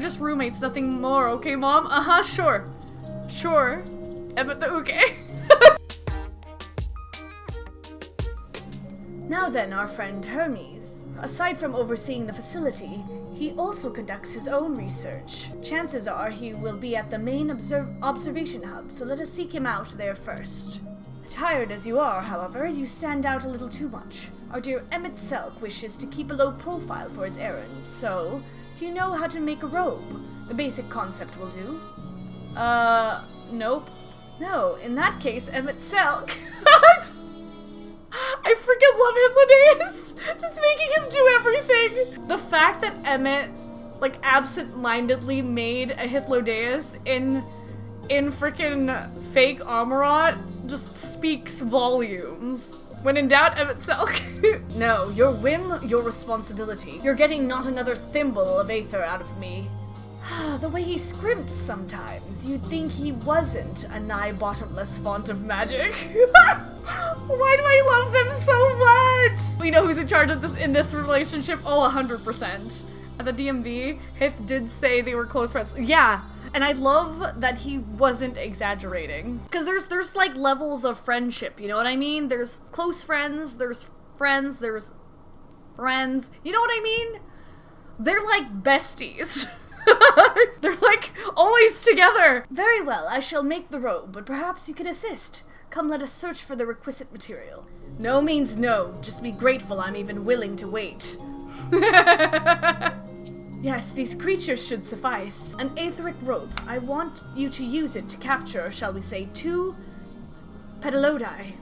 just roommates, nothing more, okay, Mom? Uh-huh, sure. Sure. Emmet the okay. Now then, our friend Hermes. Aside from overseeing the facility, he also conducts his own research. Chances are he will be at the main observation hub, so let us seek him out there first. Tired as you are, however, you stand out a little too much. Our dear Emet-Selch wishes to keep a low profile for his errand, so do you know how to make a robe? The basic concept will do. Nope. No, in that case, Emet-Selch. I freaking love Hypnodaeus! Just making him do everything! The fact that Emmet, like, absent-mindedly made a Hypnodaeus in freaking fake Amarot just speaks volumes. When in doubt, Emet-Selch. No, your whim, your responsibility. You're getting not another thimble of aether out of me. The way he scrimps sometimes, you'd think he wasn't a nigh-bottomless font of magic. Why do I love them so much? We know who's in charge of this in this relationship. Oh, 100%. At the DMV, Hyth did say they were close friends. Yeah, and I love that he wasn't exaggerating. Because there's like levels of friendship, you know what I mean? There's close friends, there's friends, there's friends. You know what I mean? They're like besties. They're like always together. Very well, I shall make the robe, but perhaps you can assist. Come, let us search for the requisite material. No means no. Just be grateful I'm even willing to wait. Yes, these creatures should suffice. An aetheric rope. I want you to use it to capture, shall we say, 2 petalodi.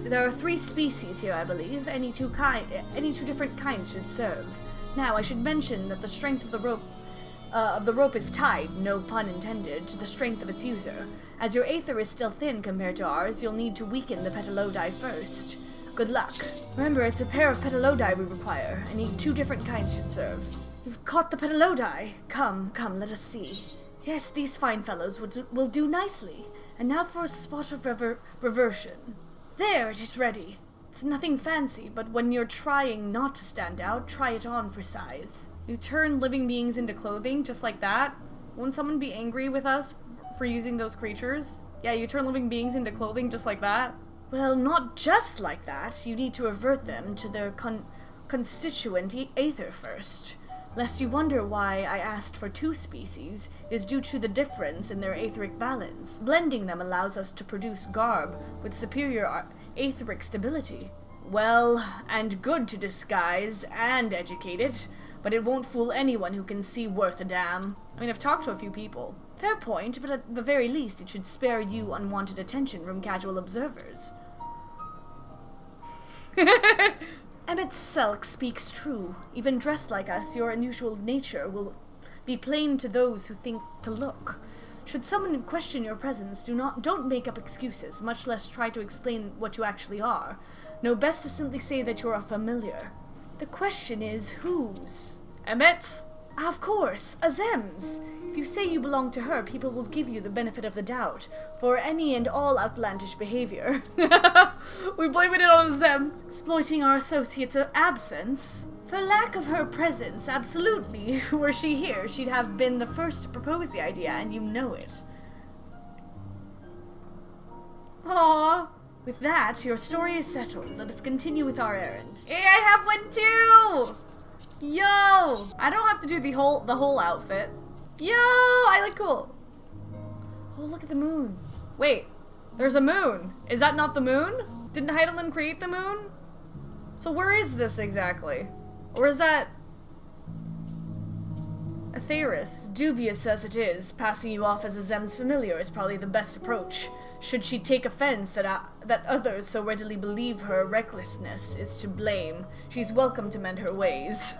There are 3 species here, I believe. Any two different kinds should serve. Now, I should mention that the strength of the rope is tied, no pun intended, to the strength of its user. As your aether is still thin compared to ours, you'll need to weaken the petalodi first. Good luck. Remember, it's a pair of petalodi we require. Any 2 different kinds should serve. You've caught the petalodi. Come, let us see. Yes, these fine fellows will do nicely. And now for a spot of reversion. There, it is ready. It's nothing fancy, but when you're trying not to stand out, try it on for size. You turn living beings into clothing just like that? Won't someone be angry with us for using those creatures? Yeah, you turn living beings into clothing just like that? Well, not just like that. You need to revert them to their constituent aether first. Lest you wonder why I asked for 2 species, is due to the difference in their aetheric balance. Blending them allows us to produce garb with superior aetheric stability. Well, and good to disguise and educate it, but it won't fool anyone who can see worth a damn. I mean, I've talked to a few people. Fair point, but at the very least it should spare you unwanted attention from casual observers. Emet-Selch speaks true. Even dressed like us, your unusual nature will be plain to those who think to look. Should someone question your presence, don't make up excuses, much less try to explain what you actually are. Know best to simply say that you're a familiar. The question is, whose? Emmet? Of course, Azem's. If you say you belong to her, people will give you the benefit of the doubt for any and all outlandish behavior. We blame it on Azem. Exploiting our associate's absence? For lack of her presence, absolutely. Were she here, she'd have been the first to propose the idea, and you know it. Aww. With that, your story is settled. Let us continue with our errand. Hey, I have one too! Yo! I don't have to do the whole outfit. Yo! I look cool. Oh, look at the moon. Wait, there's a moon. Is that not the moon? Didn't Heidelin create the moon? So where is this exactly? Or is that Atheris? Dubious as it is, passing you off as Azem's familiar is probably the best approach. Should she take offense that others so readily believe her recklessness is to blame, she's welcome to mend her ways.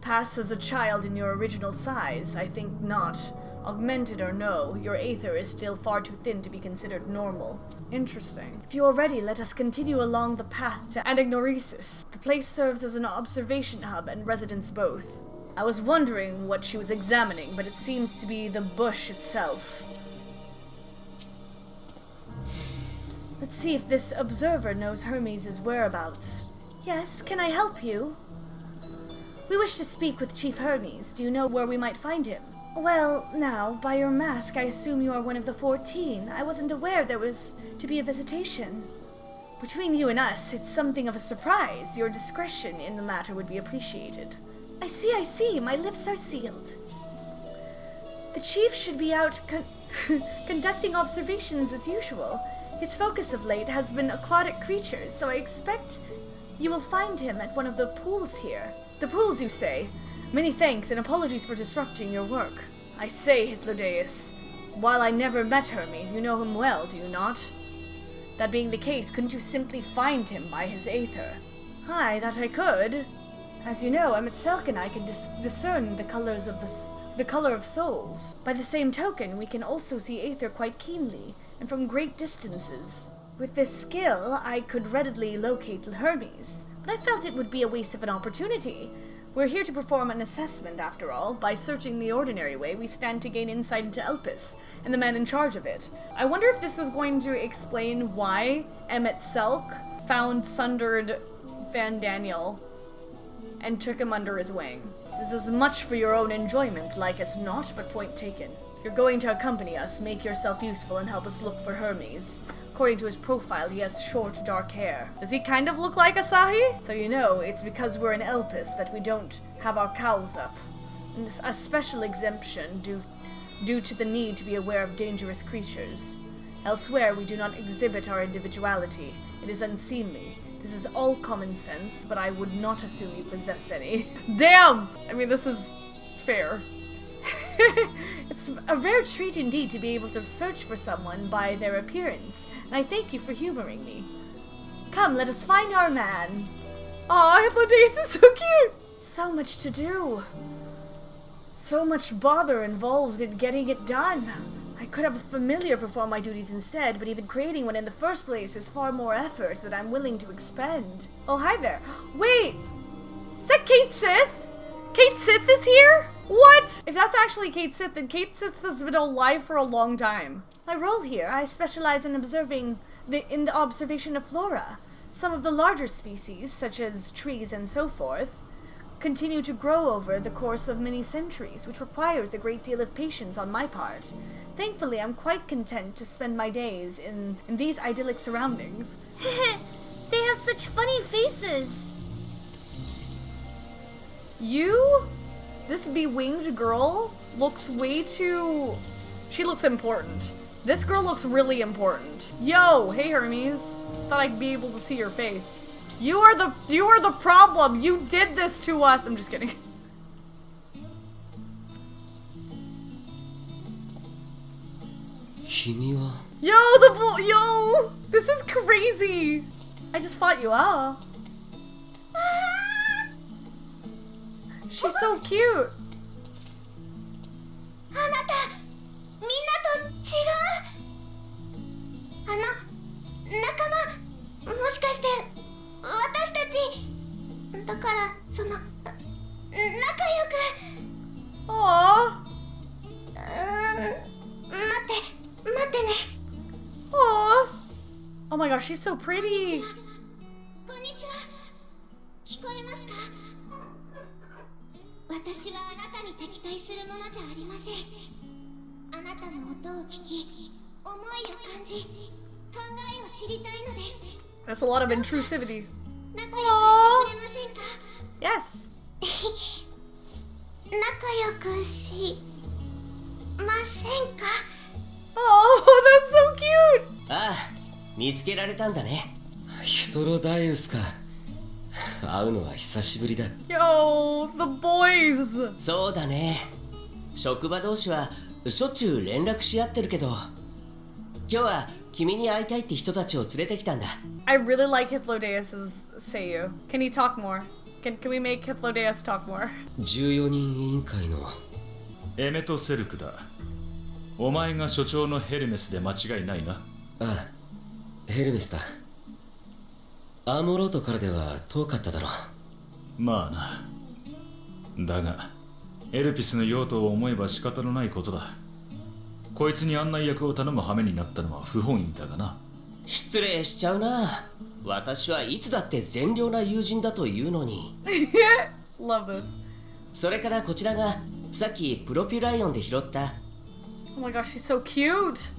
Pass as a child in your original size? I think not. Augmented or no, your aether is still far too thin to be considered normal. Interesting. If you are ready, let us continue along the path to Anagnoresis. The place serves as an observation hub and residence both. I was wondering what she was examining, but it seems to be the bush itself. Let's see if this observer knows Hermes' whereabouts. Yes, can I help you? We wish to speak with Chief Hermes. Do you know where we might find him? Well, now, by your mask, I assume you are one of the 14. I wasn't aware there was to be a visitation. Between you and us, it's something of a surprise. Your discretion in the matter would be appreciated. I see. My lips are sealed. The chief should be out conducting observations as usual. His focus of late has been aquatic creatures, so I expect you will find him at one of the pools here. The pools, you say? Many thanks and apologies for disrupting your work. I say, Hythlodaeus, while I never met Hermes, you know him well, do you not? That being the case, couldn't you simply find him by his aether? Aye, that I could. As you know, Emet-Selch and I can discern the color of souls. By the same token, we can also see aether quite keenly, and from great distances. With this skill, I could readily locate Hermes, but I felt it would be a waste of an opportunity. We're here to perform an assessment, after all. By searching the ordinary way, we stand to gain insight into Elpis, and the man in charge of it. I wonder if this is going to explain why Emet-Selch found sundered Fandaniel and took him under his wing. This is as much for your own enjoyment, like as not, but point taken. If you're going to accompany us, make yourself useful and help us look for Hermes. According to his profile, he has short, dark hair. Does he kind of look like Asahi? So you know, it's because we're in Elpis that we don't have our cowls up. And it's a special exemption due to the need to be aware of dangerous creatures. Elsewhere, we do not exhibit our individuality. It is unseemly. This is all common sense, but I would not assume you possess any. Damn! I mean, this is fair. It's a rare treat indeed to be able to search for someone by their appearance, and I thank you for humoring me. Come, let us find our man. Aw, Hythlodaeus is so cute! So much to do. So much bother involved in getting it done. I could have a familiar perform my duties instead, but even creating one in the first place is far more effort that I'm willing to expend. Oh, hi there. Wait! Is that Kate Sith? Kate Sith is here? What? If that's actually Kate Sith, then Kate Sith has been alive for a long time. My role here, I specialize in the observation of flora. Some of the larger species, such as trees and so forth, continue to grow over the course of many centuries, which requires a great deal of patience on my part. Thankfully, I'm quite content to spend my days in these idyllic surroundings. They have such funny faces. This bewinged girl looks way too... She looks important. This girl looks really important. Yo, hey Hermes. Thought I'd be able to see your face. You are the problem. You did this to us. I'm just kidding. Yo, this is crazy. I just fought you out. She's so cute. あなた、みんなと違う。仲間、もしかして私たちだから仲良く。Aww. 待ってね。Aww. Oh my gosh, she's so pretty. こんにちは。聞こえますか？私はあなたに敵対するものじゃありません。あなたの音を聞き、思いを感じ、考えを知りたいのです。That's a lot of intrusivity. 仲良くしてくれませんか？ Yes. 仲良くしませんか？ Oh, that's so cute. ああ、見つけられたんだね。ヒトロダイウスか。会うのは久しぶりだ。Yo, the boys. そうだね。職場同士はしょっちゅう連絡し合ってるけど、今日は君に会いたいって人たちを連れてきたんだ。I really like Hythlodaeus's Seiyu. Can he talk more? Can we make Hythlodaeus talk more? 14人委員会のエメトセルクだ。お前が所長のヘルメスで間違いないな。ああ、ヘルメスだ。アーモロートからでは遠かっただろう。まあな。だが、エルピスの用途を思えば仕方のないことだ。こいつに案内役を頼む羽目になったのは不本意だがな。失礼しちゃうな。私はいつだって善良な友人だというのに。Love this. それからこちらがさっきプロピュライオンで拾った Oh my gosh, she's so cute.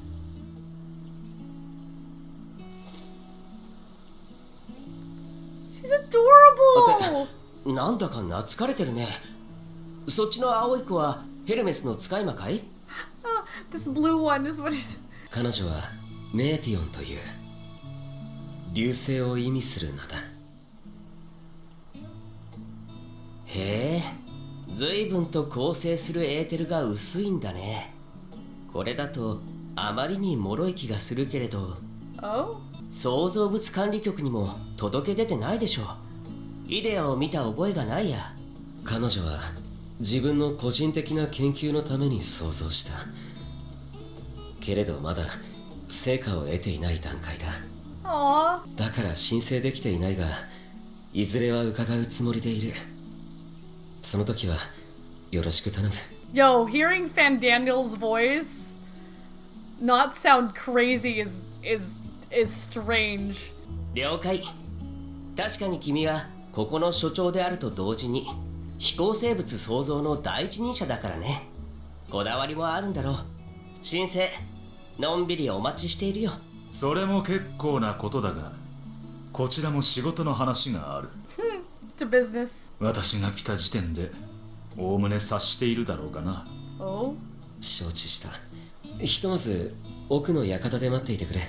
She's adorable. なんだか懐かれてるね。そっちの青い子はヘルメスの使い魔かい？ This blue one is what he's. 彼女はメーティオンという流星を意味する名だ。へえ、随分と構成するエーテルが薄いんだね。これだとあまりに脆い気がするけれど、 Oh? 創造物管理局にも届け出てないでしょ。イデアを見た覚えがないや。彼女は自分の個人的な研究のために創造した。けれどまだ成果を得ていない段階だ。 Aww. だから申請できていないが、いずれは伺うつもりでいる。その時はよろしく頼む。 Yo, hearing Fandaniel's voice not sound crazy is strange. 了解。確かに君はここの所長であると同時に飛行生物創造の第一人者だからね。こだわりもあるんだろう。申請のんびりお待ちしているよ。それも結構なことだが、こちらも仕事の話がある。To business. 私が来た時点でおおむね察しているだろうかな。 Oh? 承知した。ひとまず奥の館で待っていてくれ。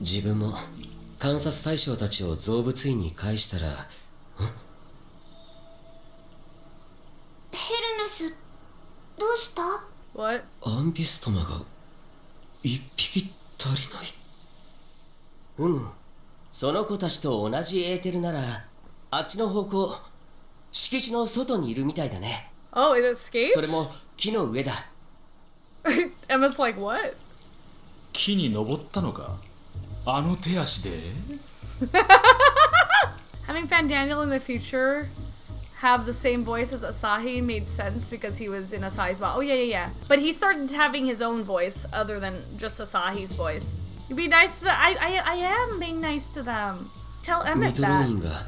自分も観察対象たちを造物院に返したら。ヘルメス、どうした？ What? アンビストマが一匹足りない。その子たちと同じエーテルならあっちの方向、敷地の外にいるみたいだね。 Oh, it escaped? それも木の上だ。Emma's like, what? 木に登ったのか？あの手足で？ Having Fandaniel in the future have the same voice as Asahi made sense because he was in Asahi's wow. Oh yeah. But he started having his own voice other than just Asahi's voice. You be nice to them. I am being nice to them. Tell ミ Emmett トロー that. インが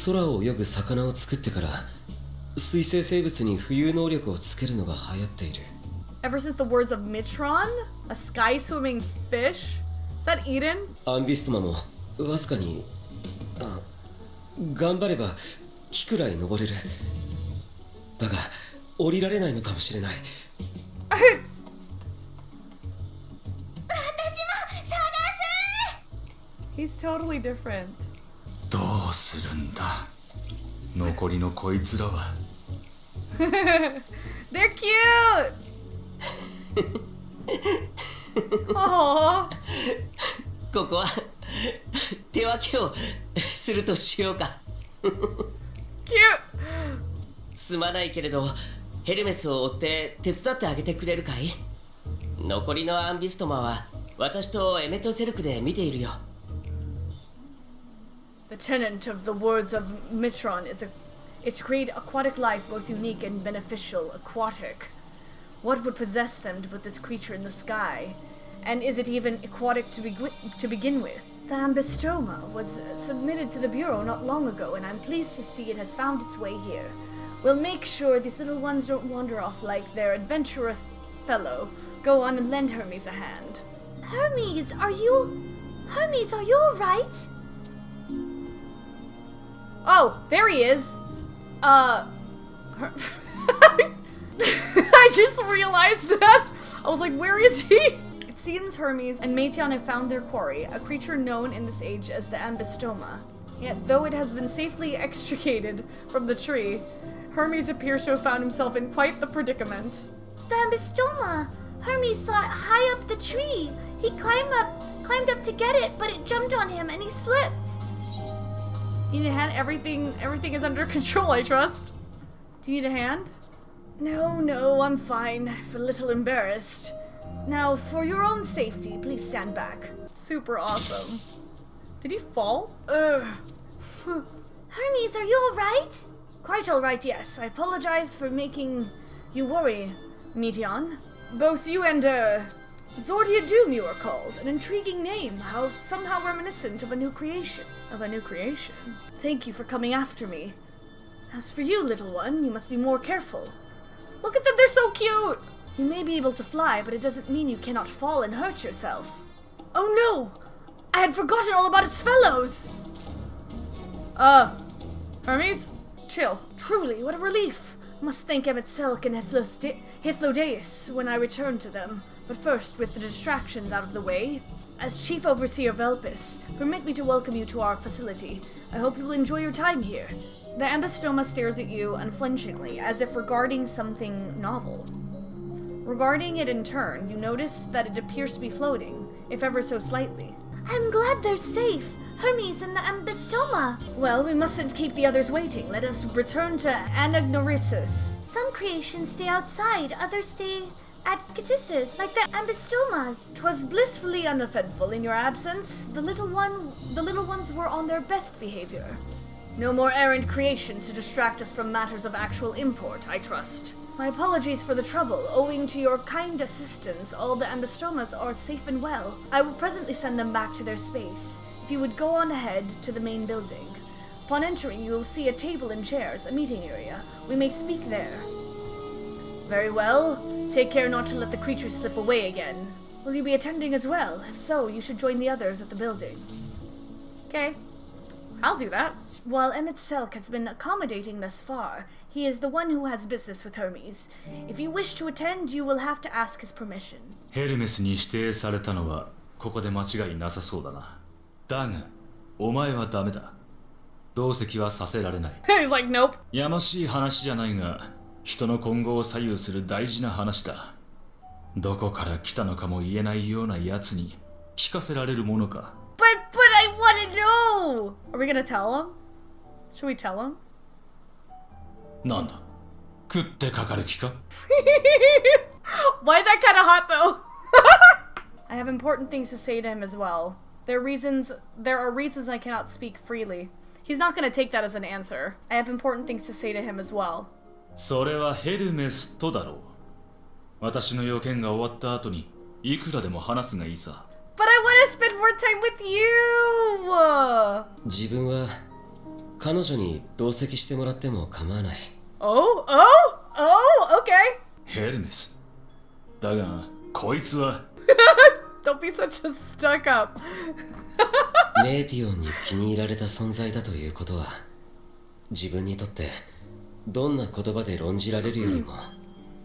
空を泳ぐ魚を作ってから水生生物に浮遊能力をつけるのが流行っている。 Ever since the words of Mitron, a sky swimming fish. Is that Eden? アンビストマもわずかに頑張れば木くらい登れる。だが降りられないのかもしれない。He's totally different. どうするんだ、残りのこいつらは。They're cute! Aww. ここは手分けをするとしようか。 Cute! すまないけれどヘルメスを追って手伝ってあげてくれるかい？残りのアンビストマは私とエメトセルクで見ているよ。 The tenet of the words of Mitron is to create aquatic life both unique and beneficial. Aquatic. What would possess them to put this creature in the sky? And is it even aquatic to begin with? The Ambistoma was submitted to the Bureau not long ago, and I'm pleased to see it has found its way here. We'll make sure these little ones don't wander off like their adventurous fellow. Go on and lend Hermes a hand. Hermes, are you alright? Oh, there he is. I just realized that. I was like, where is he? It seems Hermes and Metion have found their quarry, a creature known in this age as the Ambistoma. Yet, though it has been safely extricated from the tree, Hermes appears to have found himself in quite the predicament. The Ambistoma! Hermes saw it high up the tree. He climbed up to get it, but it jumped on him and he slipped. Do you need a hand? Everything is under control, I trust. Do you need a hand? No, I'm fine. I feel a little embarrassed. Now, for your own safety, please stand back. Super awesome. Did he fall? Hermes, are you alright? Quite alright, yes. I apologize for making you worry, Metion. Both you and, Zordia Doom, you are called. An intriguing name, somehow reminiscent of a new creation. Of a new creation. Thank you for coming after me. As for you, little one, you must be more careful. Look at them, they're so cute! You may be able to fly, but it doesn't mean you cannot fall and hurt yourself. Oh no! I had forgotten all about its fellows! Hermes? Chill. Truly, what a relief! Must thank Emet-Selch and Hythlodaeus when I return to them. But first, with the distractions out of the way, as Chief Overseer of Elpis, permit me to welcome you to our facility. I hope you will enjoy your time here. The ambystoma stares at you unflinchingly, as if regarding something novel. Regarding it in turn, you notice that it appears to be floating, if ever so slightly. I'm glad they're safe. Hermes and the ambystoma. Well, we mustn't keep the others waiting. Let us return to Anagnorisis. Some creations stay outside, others stay at Catissus, like the ambystomas. 'Twas blissfully uneventful in your absence. The little ones were on their best behavior. No more errant creations to distract us from matters of actual import, I trust. My apologies for the trouble. Owing to your kind assistance, all the ambystomas are safe and well. I will presently send them back to their space. If you would go on ahead to the main building. Upon entering, you will see a table and chairs, a meeting area. We may speak there. Very well. Take care not to let the creatures slip away again. Will you be attending as well? If so, you should join the others at the building. Okay. I'll do that. While Emet-Selch has been accommodating thus far, he is the one who has business with Hermes. If you wish to attend, you will have to ask his permission. ヘルメスに指定されたのはここで間違いなさそうだな。だが、お前はダメだ。同席はさせられない。He's like, nope. やましい話じゃないが、人の今後を左右する大事な話だ。どこから来たのかも言えないような奴に聞かせられるものか。But I want to know! Are we gonna tell him? Should we tell him? なんだ、食ってかかる気か？ Why that kind of hot though? I have important things to say to him as well. There are reasons I cannot speak freely. He's not gonna take that as an answer. I have important things to say to him as well. それはヘルメスとだろう。私の要件が終わった後にいくらでも話すがいいさ。But I want to spend more time with you! 自分は彼女に同席してもらっても構わない。Oh, okay. ヘルメス。だが、こいつは。Don't be such a stuck up. メーティオンに気に入られた存在だということは、自分にとってどんな言葉で論じられるよりも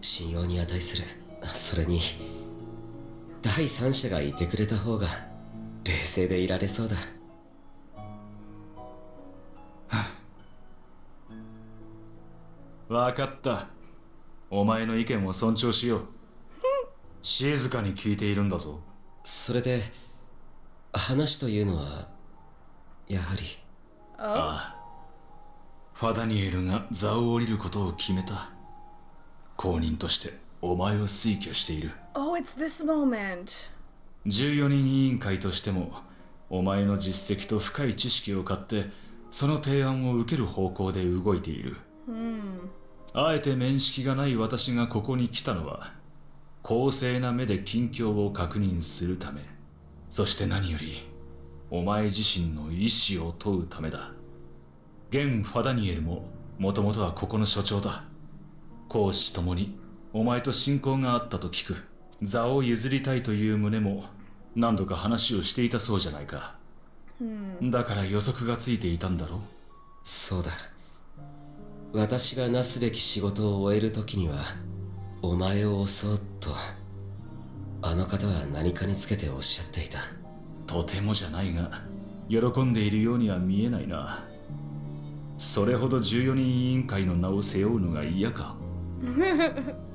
信用に値する。それに第三者がいてくれた方が冷静でいられそうだ。わかった。お前の意見を尊重しよう。静かに聞いているんだぞ。それで話というのはやはり。ああ。ファダニエルが座を降りることを決めた。公認としてお前を推挙している。Oh, it's this moment. 14人委員会としてもお前の実績と深い知識を買ってその提案を受ける方向で動いている。あえて面識がない私がここに来たのは公正な目で近況を確認するため、そして何よりお前自身の意思を問うためだ。現ファダニエルももともとはここの所長だ。公私ともにお前と親交があったと聞く。座を譲りたいという旨も何度か話をしていたそうじゃないか。だから予測がついていたんだろう。そうだ。私がなすべき仕事を終える時にはお前を襲うとあの方は何かにつけておっしゃっていた。とてもじゃないが喜んでいるようには見えないな。それほど14人委員会の名を背負うのが嫌か。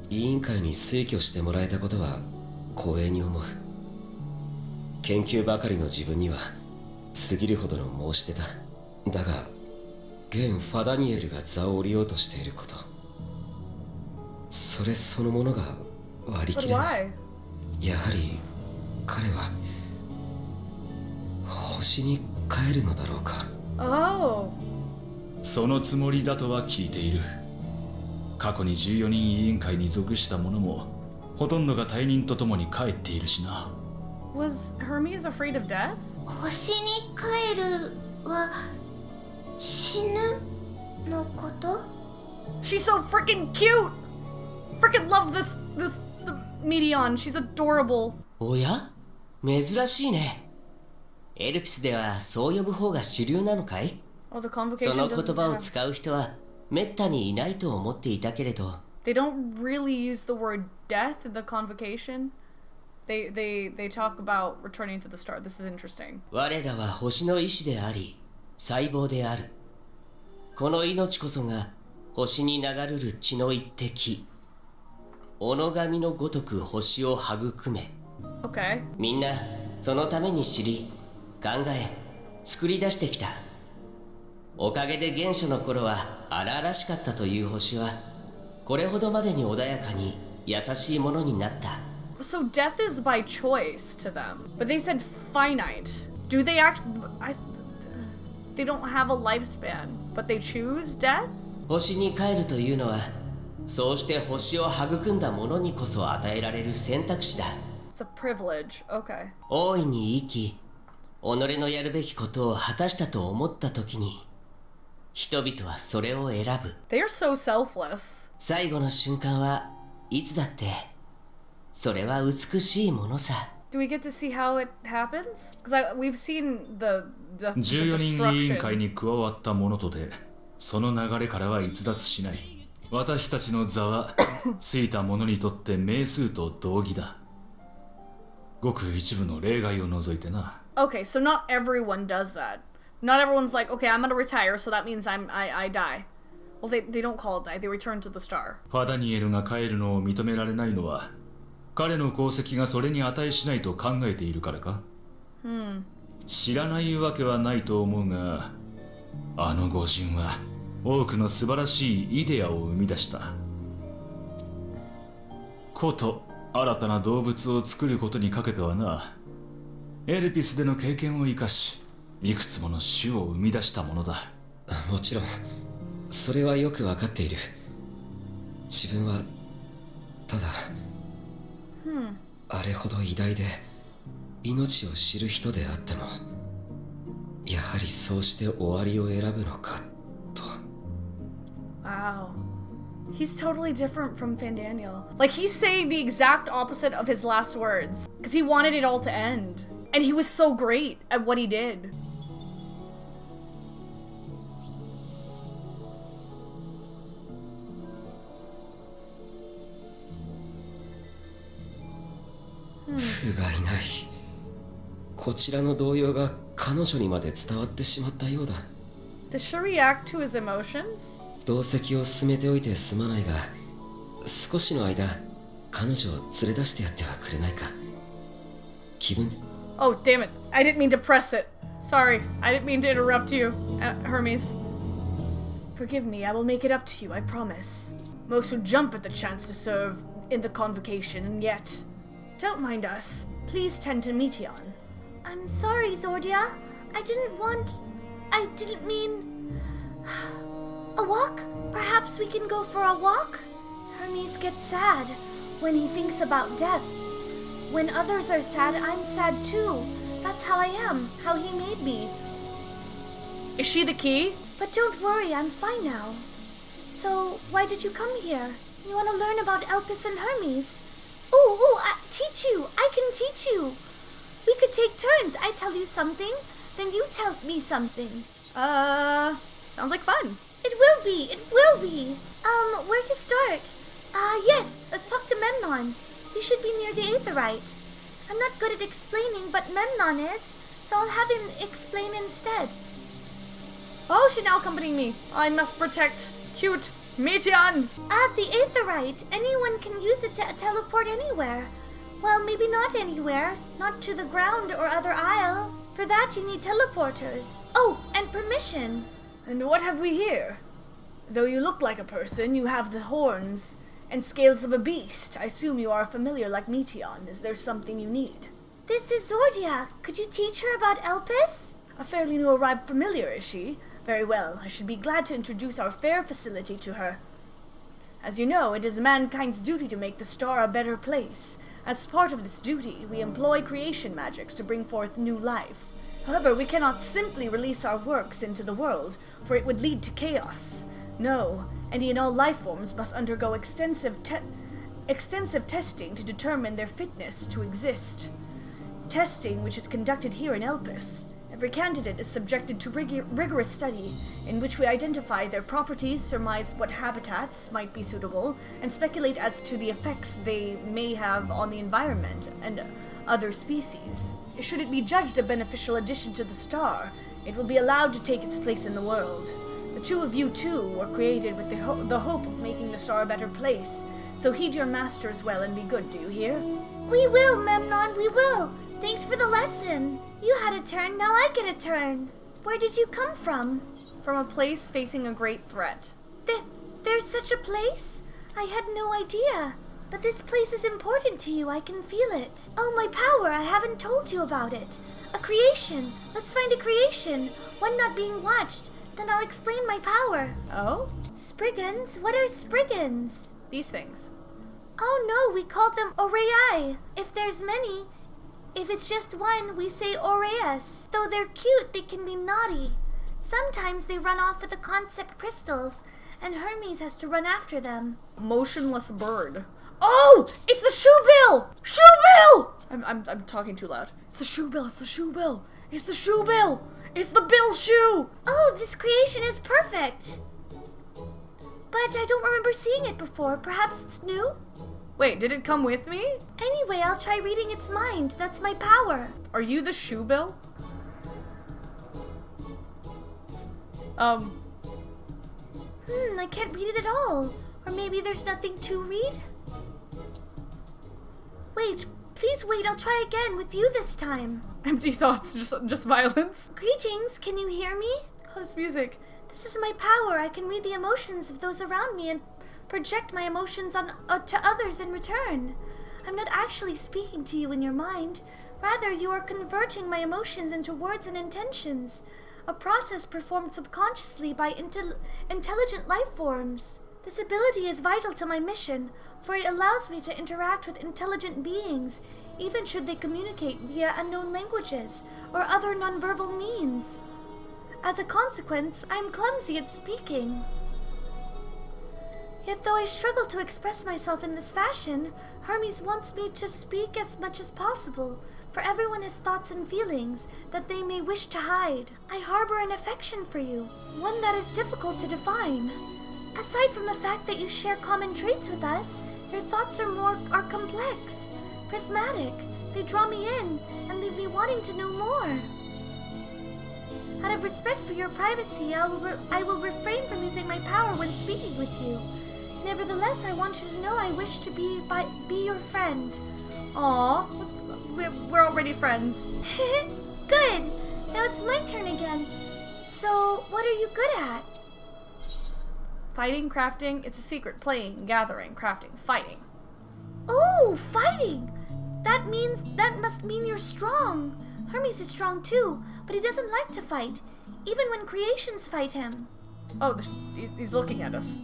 委員会に推挙してもらえたことは光栄に思う。研究ばかりの自分には過ぎるほどの申し出だ。だが現ファダニエルが座を降りようとしていること、それそのものが割り切れない。やはり彼は星に帰るのだろうか。そのつもりだとは聞いている。過去に14人委員会に属した者もほとんどが退任とともに帰っているしな。Was Hermes afraid of death? 星に帰るは死ぬのこと？ She's so freaking cute! Freaking love the Meteon. She's adorable. おや珍しいね。エルピスではそう呼ぶ方が主流なのかい？ Oh, the そ convocation の doesn't 言葉を have... 使う人はめったにいないと思っていたけれど。They don't really use the word death in the convocation. They talk about returning to the star. This is interesting. 我らは星の意志であり、細胞である。この命こそが星に流るる血の一滴。己神のごとく星を育め。Okay. みんなそのために知り、考え、作り出してきた。おかげで原初の頃は荒々しかったという星は、これほどまでに穏やかに優しいものになった。So death is by choice to them. But they said finite. Do they act... They don't have a lifespan, but they choose death? 星に帰るというのは、そうして星を育んだ者にこそ与えられる選択肢だ。It's a privilege. Okay. 大いに生き、己のやるべきことを果たしたと思った時に、人々はそれを選ぶ。They are so selfless. 最後の瞬間はいつだって、それは美しいものさ。Do we get to see how it happens? Because we've seen the 14人委員会 destruction. に加わった者とて、その流れからは逸脱しない。私たちの座はついた者にとって名数と同義だ。ごく一部の例外を除いてな。Okay, so not everyone does that. Not everyone's like, okay, I'm gonna retire, so that means I die. Well, they don't call it die. They return to the star. ファダニエルが帰るのを認められないのは、彼の功績がそれに値しないと考えているからか？知らないわけはないと思うが、あの御人は多くの素晴らしいイデアを生み出した。こと新たな動物を作ることにかけてはな、エルピスでの経験を生かし、いくつもの種を生み出したものだ。もちろん、それはよくわかっている。自分は、ただ、あれほど偉大で、命を知る人であっても、やはりそうして終わりを選ぶのか、と。Wow. He's totally different from Fandaniel. Like, he's saying the exact opposite of his last words. Because he wanted it all to end. And he was so great at what he did. Hmm. 不甲斐ない。こちらの動揺が彼女にまで伝わってしまったようだ。Does she react to his emotions? 同席を進めておいてすまないが、少しの間、彼女を連れ出してやってはくれないか。気分。 Oh, damn it. I didn't mean to press it. Sorry. I didn't mean to interrupt you, Hermes. Forgive me, I will make it up to you, I promise. Most would jump at the chance to serve in the convocation, and yet... Don't mind us. Please tend to Meteon. I'm sorry, Zordia. I didn't mean... A walk? Perhaps we can go for a walk? Hermes gets sad when he thinks about death. When others are sad, I'm sad too. That's how I am, how he made me. Is she the key? But don't worry, I'm fine now. So, why did you come here? You want to learn about Elpis and Hermes? Ooh, teach you! I can teach you! We could take turns. I tell you something, then you tell me something. Sounds like fun. It will be. Where to start? Yes, let's talk to Memnon. He should be near the Aetherite. I'm not good at explaining, but Memnon is, so I'll have him explain instead. Oh, she's now accompanying me. I must protect cute Meteon. The Aetherite. Anyone can use it to teleport anywhere. Well, maybe not anywhere. Not to the ground or other isles. For that, you need teleporters. Oh, and permission. And what have we here? Though you look like a person, you have the horns and scales of a beast. I assume you are familiar like Meteon. Is there something you need? This is Zordia. Could you teach her about Elpis? A fairly new arrived familiar, is she? Very well. I should be glad to introduce our fair facility to her. As you know, it is mankind's duty to make the star a better place. As part of this duty, we employ creation magics to bring forth new life. However, we cannot simply release our works into the world, for it would lead to chaos. No, any and all life forms must undergo extensive testing to determine their fitness to exist. Testing which is conducted here in Elpis. Every candidate is subjected to rigorous study, in which we identify their properties, surmise what habitats might be suitable, and speculate as to the effects they may have on the environment and other species. Should it be judged a beneficial addition to the star, it will be allowed to take its place in the world. The two of you, too, were created with the hope of making the star a better place. So heed your masters well and be good, do you hear? We will, Memnon, we will. Thanks for the lesson. You had a turn, now I get a turn. Where did you come from? From a place facing a great threat. There's such a place? I had no idea. But this place is important to you, I can feel it. Oh, my power, I haven't told you about it. A creation. Let's find a creation. One not being watched. Then I'll explain my power. Oh? Spriggans? What are spriggans? These things. Oh no, we call them Aureae. If there's many, if it's just one, we say Aureus. Though they're cute, they can be naughty. Sometimes they run off with the concept crystals, and Hermes has to run after them. Motionless bird. Oh! It's the shoebill! Shoebill! I'm talking too loud. It's the shoebill, it's the shoebill. It's the shoebill! It's the bill shoe! Oh, this creation is perfect. But I don't remember seeing it before. Perhaps it's new? Wait, did it come with me? Anyway, I'll try reading its mind. That's my power. Are you the shoebill? I can't read it at all. Or maybe there's nothing to read? Wait, please wait. I'll try again with you this time. Empty thoughts, just violence. Greetings, can you hear me? Oh, this music. This is my power. I can read the emotions of those around me and project my emotions on to others in return. I'm not actually speaking to you in your mind. Rather, you are converting my emotions into words and intentions, a process performed subconsciously by intelligent life forms. This ability is vital to my mission, for it allows me to interact with intelligent beings, even should they communicate via unknown languages or other nonverbal means. As a consequence, I am clumsy at speaking. Yet though I struggle to express myself in this fashion, Hermes wants me to speak as much as possible, for everyone has thoughts and feelings that they may wish to hide. I harbor an affection for you, one that is difficult to define. Aside from the fact that you share common traits with us, your thoughts are complex, prismatic. They draw me in and leave me wanting to know more. Out of respect for your privacy, I will refrain from using my power when speaking with you. Nevertheless, I want you to know I wish to be your friend. Aw, we're already friends. Good! Now it's my turn again. So, what are you good at? Fighting, crafting, it's a secret. Playing, gathering, crafting, fighting. Oh, fighting! That must mean you're strong. Hermes is strong too, but he doesn't like to fight, even when creations fight him. Oh, he's looking at us.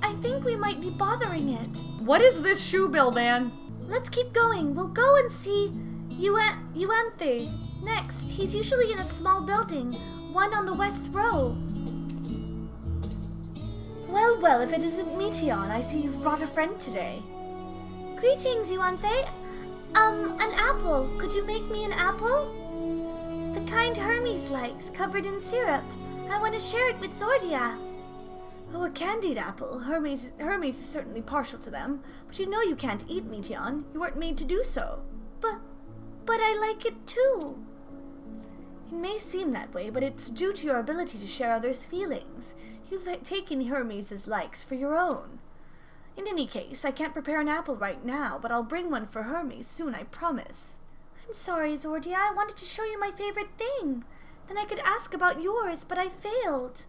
I think we might be bothering it. What is this shoebill, man? Let's keep going. We'll go and see Euanthe. Next, he's usually in a small building, one on the west row. Well, if it isn't Meteon, I see you've brought a friend today. Greetings, Euanthe. An apple. Could you make me an apple? The kind Hermes likes, covered in syrup. I want to share it with Zordia. Oh, a candied apple. Hermes is certainly partial to them, but you know you can't eat Meteon. You weren't made to do so. But I like it too. It may seem that way, but it's due to your ability to share others' feelings. You've taken Hermes' likes for your own. In any case, I can't prepare an apple right now, but I'll bring one for Hermes soon, I promise. I'm sorry, Zordia. I wanted to show you my favorite thing. Then I could ask about yours, but I failed.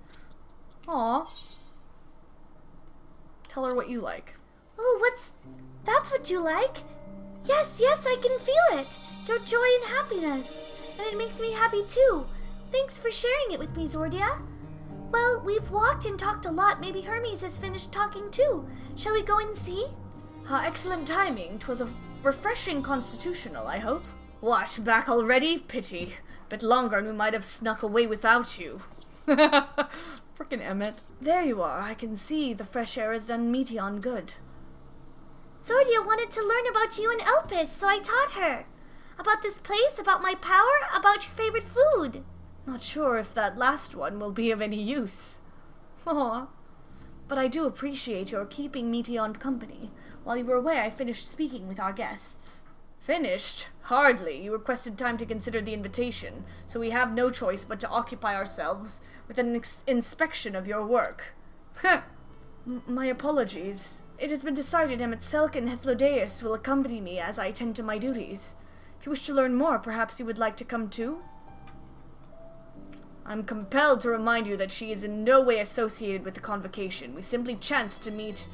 Aw. Tell her what you like. Oh, that's what you like? Yes, I can feel it. Your joy and happiness. And it makes me happy too. Thanks for sharing it with me, Zordia. Well, we've walked and talked a lot. Maybe Hermes has finished talking too. Shall we go and see? Excellent timing. 'Twas a refreshing constitutional, I hope. What, back already? Pity. bit longer and we might have snuck away without you. Frickin' Emmett. There you are. I can see the fresh air has done Meteion good. Zordia wanted to learn about you and Elpis, so I taught her. About this place, about my power, about your favorite food. Not sure if that last one will be of any use. Aw. But I do appreciate your keeping Meteion company. While you were away, I finished speaking with our guests. Finished? Hardly. You requested time to consider the invitation, so we have no choice but to occupy ourselves with an inspection of your work. My apologies. It has been decided Emet-Selch and Hethlodais will accompany me as I attend to my duties. If you wish to learn more, perhaps you would like to come too? I'm compelled to remind you that she is in no way associated with the convocation. We simply chanced to meet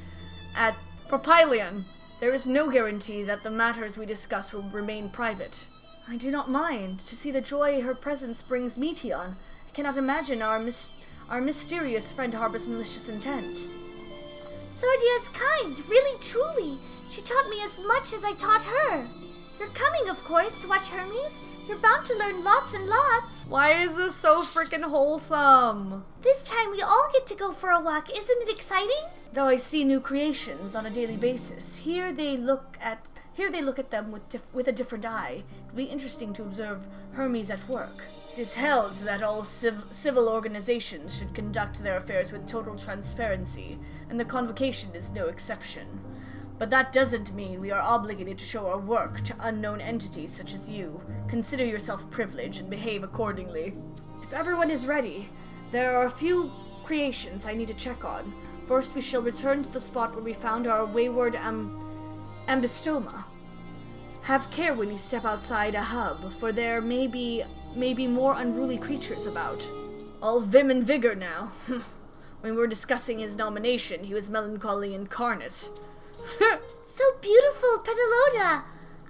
at Propylion. There is no guarantee that the matters we discuss will remain private. I do not mind. To see the joy her presence brings Meteion, I cannot imagine our mysterious friend harbors malicious intent. Zordia is kind, really, truly. She taught me as much as I taught her. You're coming, of course, to watch Hermes. You're bound to learn lots and lots. Why is this so frickin' wholesome? This time we all get to go for a walk. Isn't it exciting? Though I see new creations on a daily basis, here they look at them with a different eye. It'll be interesting to observe Hermes at work. It is held that all civil organizations should conduct their affairs with total transparency, and the convocation is no exception. But that doesn't mean we are obligated to show our work to unknown entities such as you. Consider yourself privileged and behave accordingly. If everyone is ready, there are a few creations I need to check on. First, we shall return to the spot where we found our wayward ambystoma. Have care when you step outside a hub, for there may be more unruly creatures about. All vim and vigor now. When we were discussing his nomination, he was melancholy incarnate. So beautiful, Petaloda.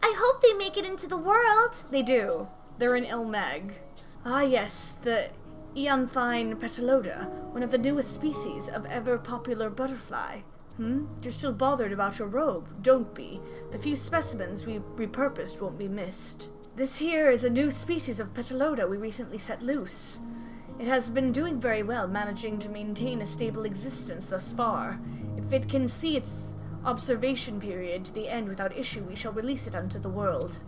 I hope they make it into the world. They do. They're in Ilmeg. Ah yes, the Eanthine Petaloda, one of the newest species of ever-popular butterfly. You're still bothered about your robe. Don't be. The few specimens we repurposed won't be missed. This here is a new species of Petaloda we recently set loose. It has been doing very well, managing to maintain a stable existence thus far. If it can see its observation period to the end without issue, we shall release it unto the world.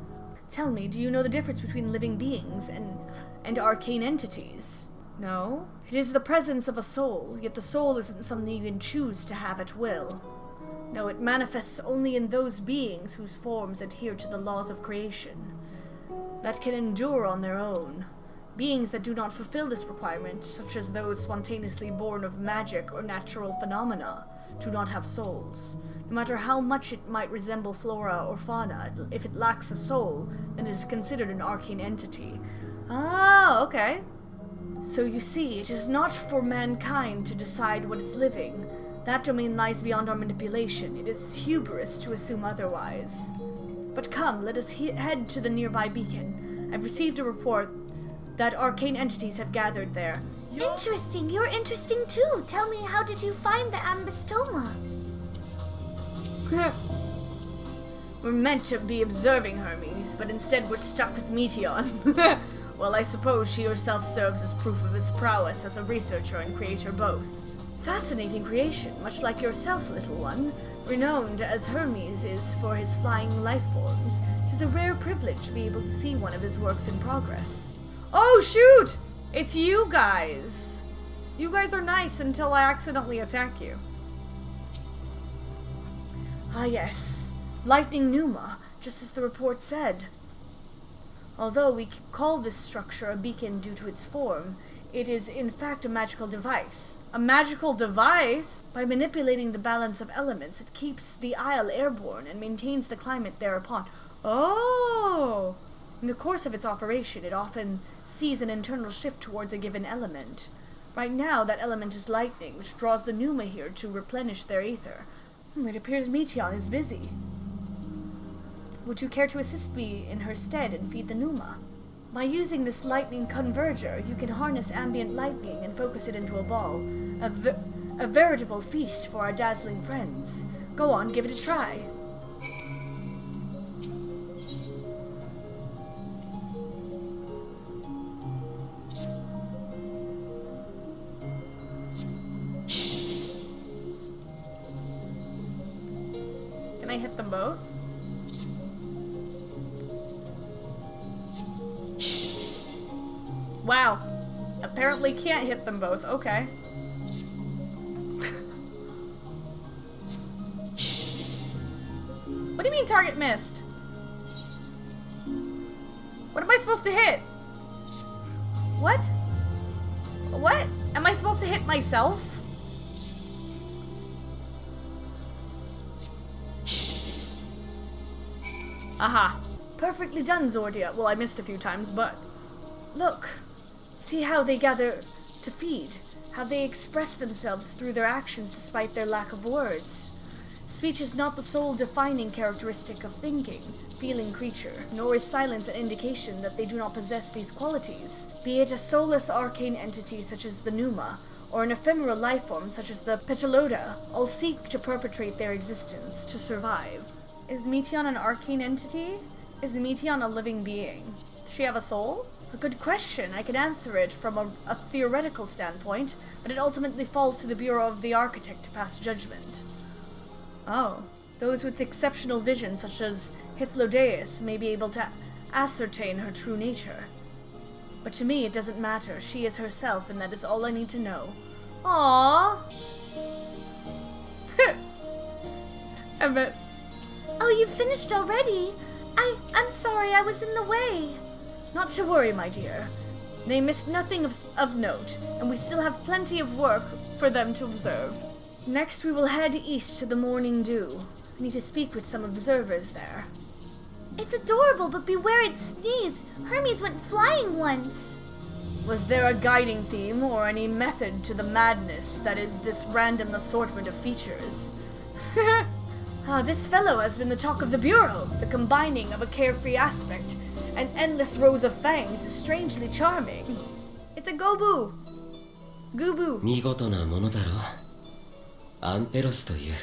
Tell me, do you know the difference between living beings and arcane entities? No? It is the presence of a soul, yet the soul isn't something you can choose to have at will. No, it manifests only in those beings whose forms adhere to the laws of creation, that can endure on their own. Beings that do not fulfill this requirement, such as those spontaneously born of magic or natural phenomena, do not have souls. No matter how much it might resemble flora or fauna, if it lacks a soul, then it is considered an arcane entity. Ah, okay. So you see, it is not for mankind to decide what is living. That domain lies beyond our manipulation. It is hubris to assume otherwise. But come, let us head to the nearby beacon. I've received a report that arcane entities have gathered there. Interesting. You're interesting too. Tell me, how did you find the ambystoma? We're meant to be observing Hermes, but instead we're stuck with Meteion. Well, I suppose she herself serves as proof of his prowess as a researcher and creator both. Fascinating creation, much like yourself, little one. Renowned as Hermes is for his flying life forms, it is a rare privilege to be able to see one of his works in progress. Oh, shoot! It's you guys. You guys are nice until I accidentally attack you. Ah yes, lightning pneuma, just as the report said. Although we call this structure a beacon due to its form, it is in fact a magical device. A magical device? By manipulating the balance of elements, it keeps the isle airborne and maintains the climate thereupon. Oh! In the course of its operation, it often sees an internal shift towards a given element. Right now, that element is lightning, which draws the pneuma here to replenish their ether. It appears Meteion is busy. Would you care to assist me in her stead and feed the pneuma? By using this lightning converger, you can harness ambient lightning and focus it into a ball. A veritable feast for our dazzling friends. Go on, give it a try. I hit them both? Wow. Apparently can't hit them both. Okay. What do you mean target missed? What am I supposed to hit? What? What? Am I supposed to hit myself? Aha. Perfectly done, Zordia. Well, I missed a few times, but... Look. See how they gather to feed. How they express themselves through their actions despite their lack of words. Speech is not the sole defining characteristic of thinking, feeling creature, nor is silence an indication that they do not possess these qualities. Be it a soulless arcane entity such as the Pneuma, or an ephemeral life form such as the Petaloda, all seek to perpetrate their existence, to survive. Is Meteon an arcane entity? Is Meteon a living being? Does she have a soul? A good question. I can answer it from a theoretical standpoint, but it ultimately falls to the Bureau of the Architect to pass judgment. Oh. Those with exceptional vision, such as Hythlodeus, may be able to ascertain her true nature. But to me, it doesn't matter. She is herself, and that is all I need to know. Aww. Emmett. Oh, you finished already? I'm sorry I was in the way. Not to worry, my dear. They missed nothing of note, and we still have plenty of work for them to observe. Next, we will head east to the Morning Dew. I need to speak with some observers there. It's adorable, but beware it sneeze. Hermes went flying once. Was there a guiding theme or any method to the madness that is this random assortment of features? This fellow has been the talk of the Bureau. The combining of a carefree aspect and endless rows of fangs is strangely charming. It's a Gobu. Gubu. 見事なものだろう。アンペロスという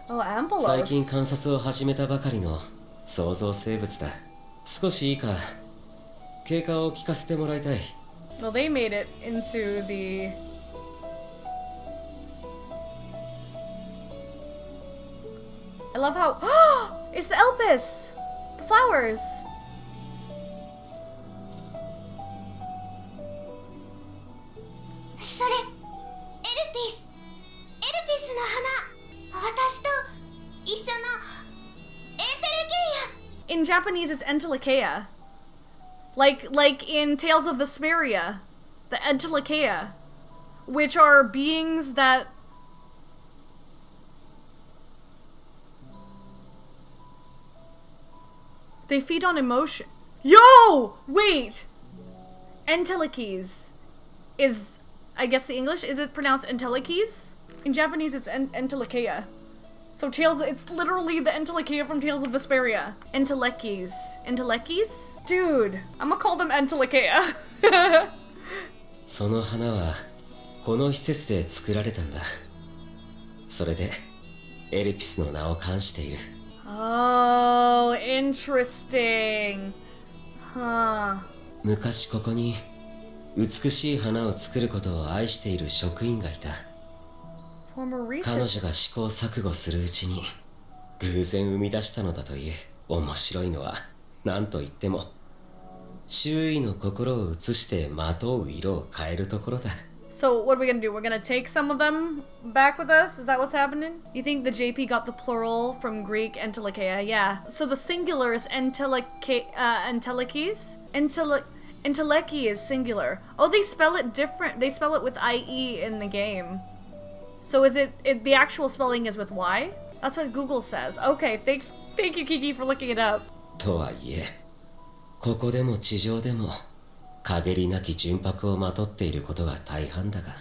Oh, Ampelos. 最近観察を始めたばかりの創造生物だ。少しいいか経過を聞かせてもらいたい。 Well, they made it into the... I love how... It's the Elpis! The flowers! In Japanese, it's Entelekea. Like in Tales of Vesperia, the Entelekea, which are beings that... They feed on emotion. Yo! Wait! Entelekes is, I guess the English, is it pronounced Entelekes? In Japanese, it's Entelekea. So it's literally the Entelekea from Tales of Vesperia. Entelekes. Entelekes? Dude, I'm gonna call them Entelekea. その花はこの施設で作られたんだ。それでエルピスの名を冠している。 Oh, interesting. Huh. 昔ここに美しい花を作ることを愛している職員がいた。 Former 彼 research. 女が試行錯誤するうちに偶然生み出したのだという。面白いのは何と言っても周囲の心を映してまとう色を変えるところだ。 So what are we gonna do? We're gonna take some of them back with us? Is that what's happening? You think the JP got the plural from Greek Entelekea? Yeah. So the singular is Entelekes? Enteleki is singular. Oh, they spell it different. They spell it with IE in the game. So is it the actual spelling is with Y? That's what Google says. Okay, thank you, Kiki, for looking it up. とはいえ、ここでも地上でも陰りなき純白をまとっていることが大半だが。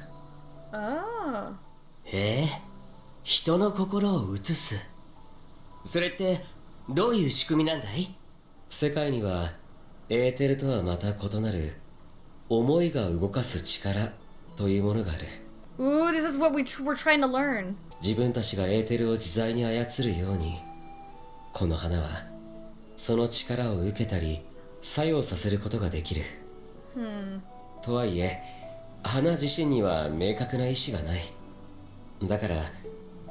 Oh. へえ、人の心を映す。それってどういう仕組みなんだい？世界にはエーテルとはまた異なる思いが動かす力というものがある。 Ooh, this is what we're trying to learn. 自分たちがエーテルを自在に操るように、この花はその力を受けたり作用させることができる。とはいえ、花自身には明確な意志がない。だから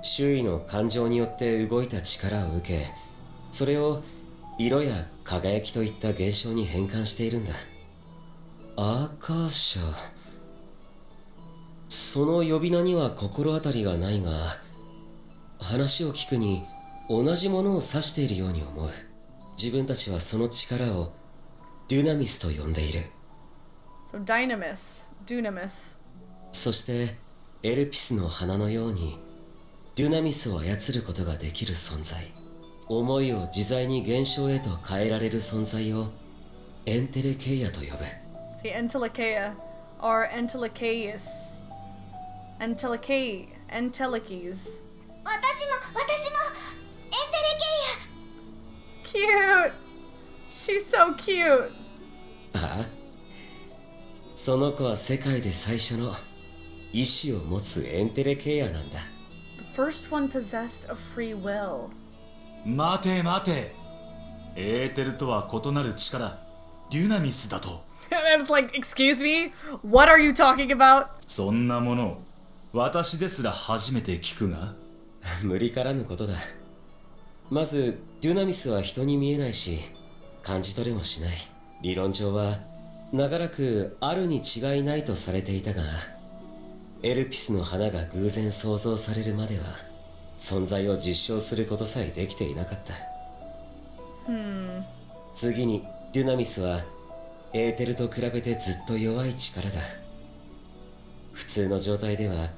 周囲の感情によって動いた力を受け、それを色や輝きといった現象に変換しているんだ。アーカーシャ、その呼び名には心当たりがないが、話を聞くに同じものを指しているように思う。自分たちはその力をデュナミスと呼んでいる。 So Dynamis, Dunamis. そしてエルピスの花のようにデュナミスを操ることができる存在、思いを自在に現象へと変えられる存在をエンテレケイアと呼ぶ。 See, Entelikeia, or Entelikeis. Entelikeis. 私もエンテレケイア。 Cute! She's so cute! ああ、その子は世界で最初の意志を持つエンテレケイアなんだ。 The first one possessed of free will. 待て待て、エーテルとは異なる力、デュナミスだと。I was like, excuse me? What are you talking about? そんなもの私ですら初めて聞くが。無理からぬことだ。まずデュナミスは人に見えないし感じ取れもしない。理論上は長らくあるに違いないとされていたが、エルピスの花が偶然創造されるまでは存在を実証することさえできていなかった。次にデュナミスはエーテルと比べてずっと弱い力だ。普通の状態では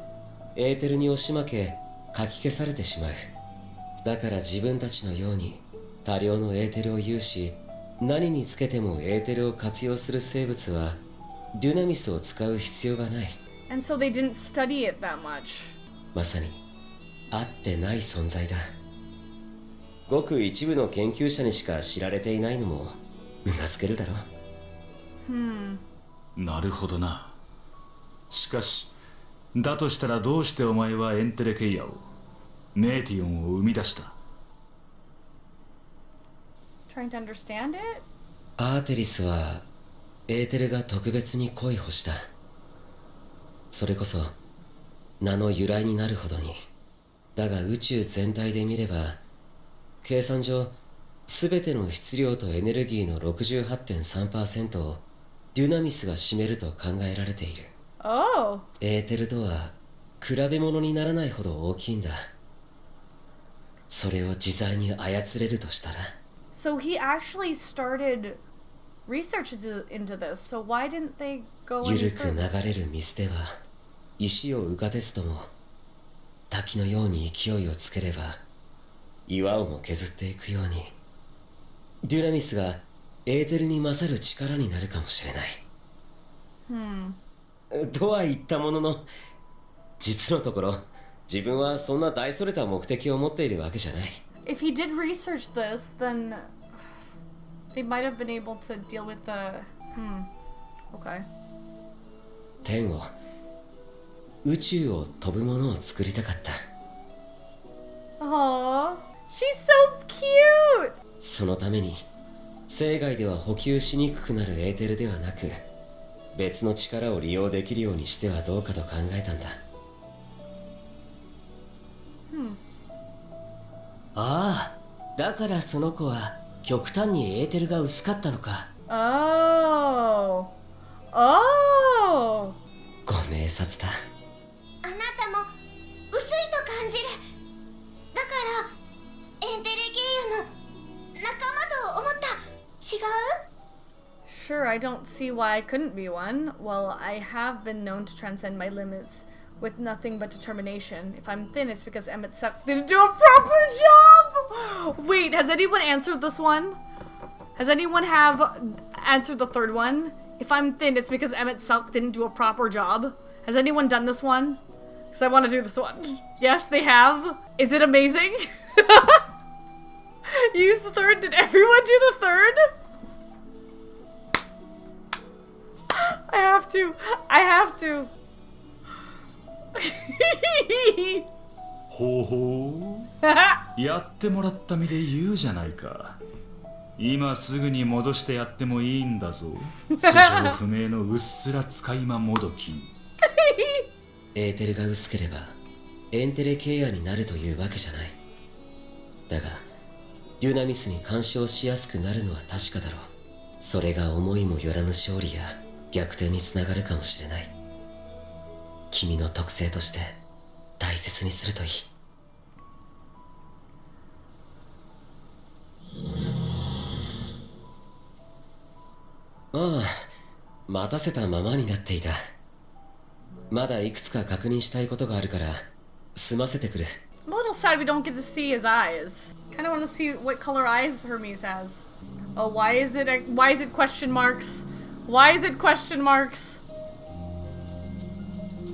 エーテルに押し負けかき消されてしまう。だから自分たちのように多量のエーテルを有し、何につけてもエーテルを活用する生物はデュナミスを使う必要がない。 And so they didn't study it that much. まさに合ってない存在だ。ごく一部の研究者にしか知られていないのもうなずけるだろう。なるほどな。しかしだとしたらどうしてお前はエンテレケイアを、メーティオンを生み出した？ Trying to understand it? アーテリスはエーテルが特別に恋をした。それこそ名の由来になるほどに。だが宇宙全体で見れば計算上全ての質量とエネルギーの 68.3% をデュナミスが占めると考えられている。Oh. エーテルとは比べ物にならないほど大きいんだ。それを自在に操れるとしたら。 So he actually started research into this. So why didn't they go any ゆるく further? 流れる水では石を浮かですとも滝のように勢いをつければ岩をも削っていくようにデュナミスがエーテルに勝る力になるかもしれない。とは言ったものの、実のところ自分はそんな大それた目的を持っているわけじゃない。 If he did research this, then they might have been able to deal with the... Okay. 天を、宇宙を飛ぶものを作りたかった。 Aww. She's so cute! そのために生涯では補給しにくくなるエーテルではなく別の力を利用できるようにしてはどうかと考えたんだ。ああ、だからその子は極端にエーテルが薄かったのか。 Oh. Oh. ご明察だ。あなたも薄いと感じる。だからエンテレケイアの仲間と思った。違う？ Sure, I don't see why I couldn't be one. Well, I have been known to transcend my limits with nothing but determination. If I'm thin, it's because Emet-Selch didn't do a proper job! Wait, has anyone answered this one? Has anyone have answered the third one? If I'm thin, it's because Emet-Selch didn't do a proper job. Has anyone done this one? Because I want to do this one. Yes, they have. Is it amazing? Use the third. Did everyone do the third? I have to. I have to. ほほう、やってもらった身で言うじゃないか。今すぐに戻してやってもいいんだぞ。素性不明のうっすら使い魔もどき。エーテルが薄ければエンテレケイアになるというわけじゃない。だがデュナミスに干渉しやすくなるのは確かだろう。それが思いもよらぬ勝利や逆転につながるかもしれない。君の特性として大切にするといい。ああ、待たせたままになっていた。まだいくつか確認したいことがあるから済ませてくれ。 I'm a little sad we don't get to see his eyes. Kind of want to see what color eyes Hermes has. Oh, why is it question marks? Why is it question marks?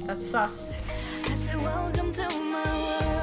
That's sus. I said, welcome to my world.